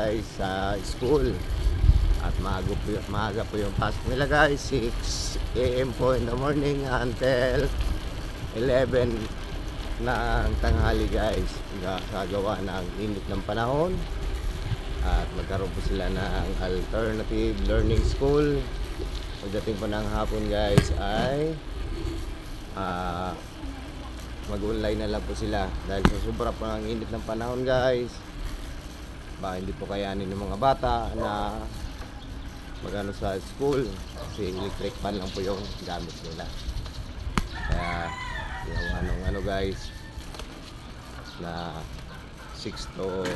guys sa school. At maaga po yung pasok nila guys, 6 AM po in the morning until 11 ng tanghali guys. Gagawa ng init ng panahon at magkaroon po sila ng alternative learning school. Pagdating po ng hapon guys ay mag-online na lang po sila dahil sa sobra po ng init ng panahon guys. Baka hindi po kayanin ng mga bata na magano sa school kasi electric fan lang po yung gamit nila. Kaya yung ano guys na 6 to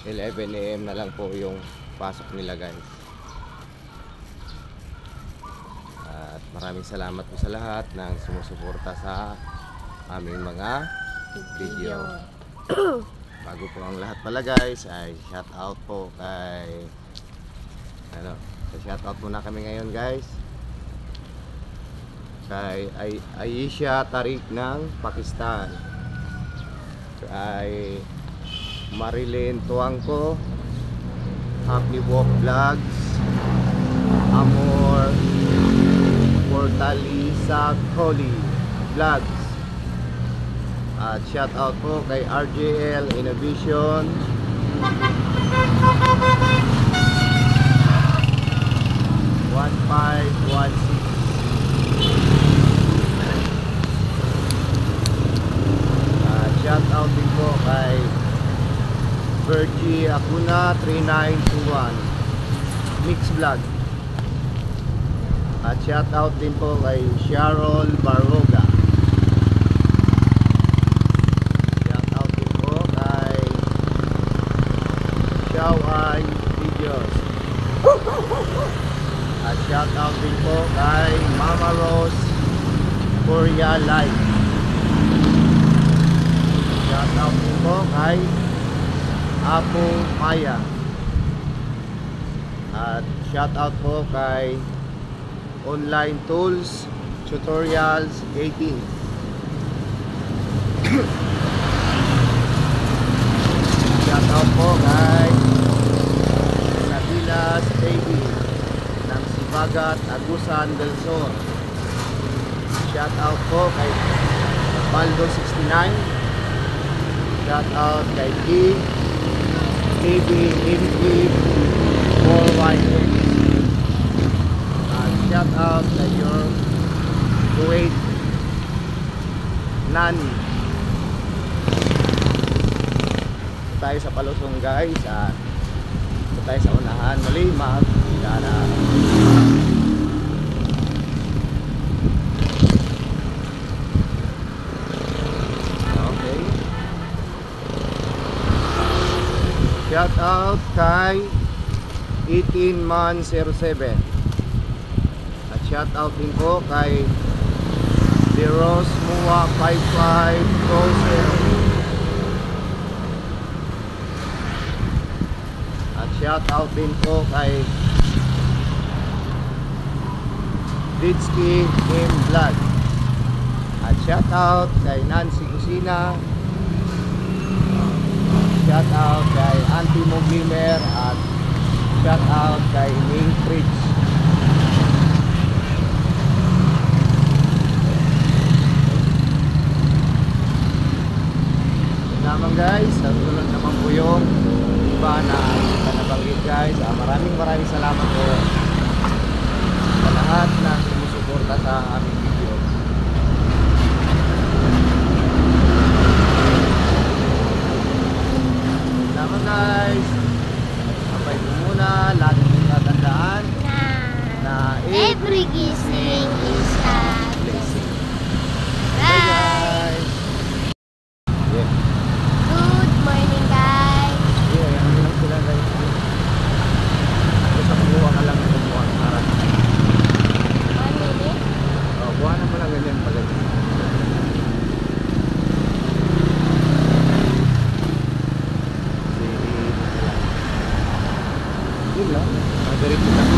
11 AM na lang po yung pasok nila guys. At maraming salamat po sa lahat ng sumusuporta sa aming mga video. Bago po ang lahat pala guys ay shout out po kay shout out muna kami ngayon guys kay Aisha Tariq ng Pakistan, kay Marilyn Tuangco, Happy Walk Vlogs, Amor Fortaleza Coli Vlogs, at shout out po kay RJL Innovation, shout out din po kay Virgie Acuna 3921 Mix Vlog, at shout out din po kay Sharol Barroga. Shout out din po kay Shawai Videos. At shout out din po kay Mama Rose Korea Live. Shout out din po kay Apo Maya. At shout out po kay Online Tools Tutorials 18. Shout out po kay Sabilas Baby ng Sibagat, Agusan del Sur. Shout out po kay Baldo 69. Shout out kay KB Indeed Worldwide. Shout out kay your Kuwait Nani. Tayo sa palusong guys at tayo sa unahan muli magkana. Okay, shout out kay 18man07. At shout out din po kay Deros Mua 5520. Shout out din po kay Ditsky Game Vlog. At shout out kay Nancy Kusina. Shout out kay Auntie Mo Gamer. At shout out kay Ning Fridge. Naman guys, sa sunod naman po yung iba na nabanggit guys. Maraming salamat po sa lahat na sumusuporta sa aming video. Salamat guys. Sabay po muna, lagi nyo tatandaan na every gising is a blessing. Bye guys. Good morning guys. Sila guys. Basta kumuha ka lang ng kumuha ng harap. 1 minute? Kuha na mo lang ganyan pala. Yun lang. Diretso lang.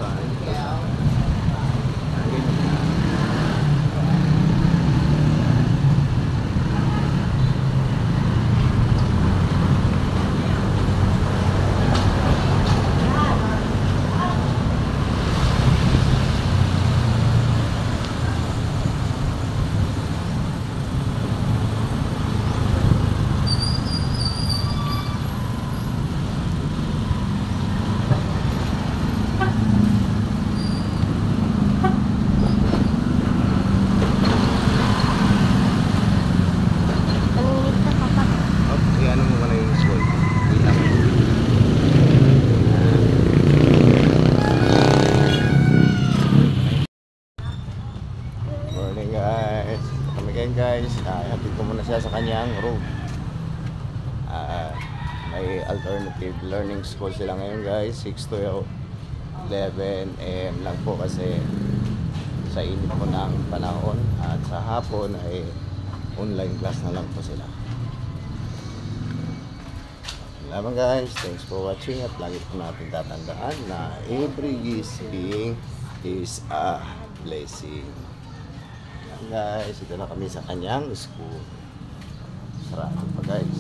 saan ito sa Anong minute na papa? okay, ano mo muna yung school? Bilang. Morning guys. Kami kayo guys. Hatid ko muna siya sa kanyang room. May alternative learning school sila ngayon guys. 6 to 11 AM lang po kasi sa init po ng panahon. At sa hapon ay online class na lang po sila. Salamat guys, thanks for watching at lagi po natin tatandaan na every gising is a blessing. Yan guys, ito na kami sa kanyang school. Sarado pa guys.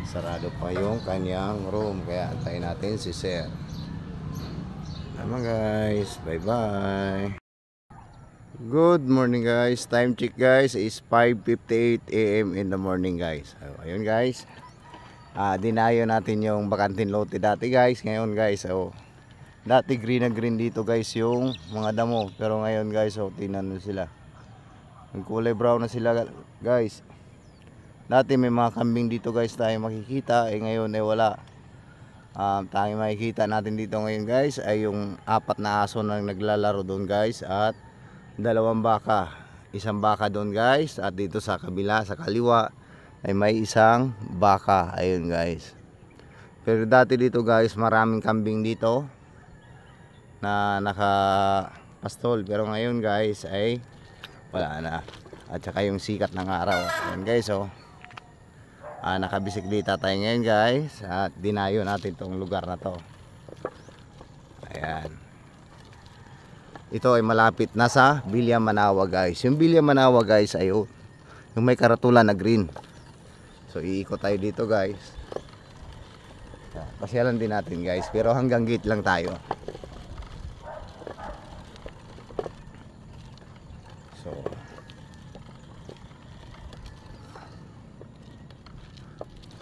Sarado pa yung kanyang room kaya antayin natin si Sir. Salamat guys, bye bye. Good morning guys, time check guys is 5:58 AM in the morning guys. Ayun guys, dinayo natin yung bakanting lote dati guys. Ngayon guys, dati green na green dito guys yung mga damo. Pero ngayon guys, tingnan nyo sila, yung kulay brown na sila guys. Dati may mga kambing dito guys tayo makikita, ngayon wala. Tanging makikita natin dito ngayon guys ay yung 4 na aso na naglalaro doon guys at 2 baka, 1 baka doon guys, at dito sa kabila sa kaliwa ay may 1 baka. Ayun guys, pero dati dito guys maraming kambing dito na nakapastol, pero ngayon guys ay wala na, at saka yung sikat ng araw. Ayun guys, nakabisikleta tayo ngayon guys at dinayo natin tong lugar na to. Ayan, ito ay malapit na sa Villa Manawa guys. Yung Villa Manawa guys ay yung may karatulan na green. So iikot tayo dito guys. Pasyalan din natin guys, pero hanggang gate lang tayo.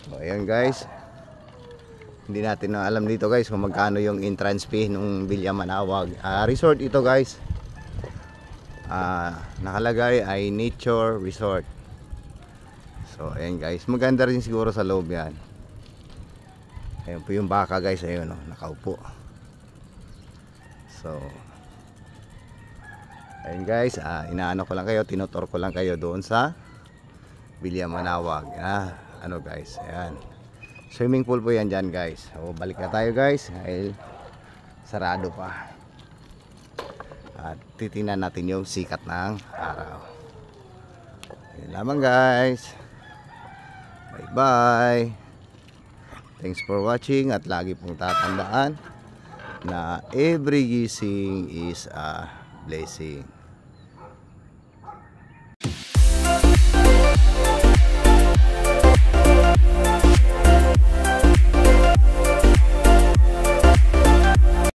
So ayan guys, hindi natin na alam dito guys kung magkano yung entrance fee nung Villa Manawag. Resort ito guys. Nakalagay ay nature resort. So ayan guys, maganda rin siguro sa loob yan. Ayun po yung baka guys, ayun nakaupo. So ayun guys, inaano ko lang kayo, tinutor ko lang kayo doon sa Villa Manawag. Ano guys, ayan, swimming pool po yan dyan guys. So balik na tayo guys dahil sarado pa. At titingnan natin yung sikat ng araw. Ayun lamang guys. Bye bye. Thanks for watching at lagi pong tatandaan na every gising is a blessing.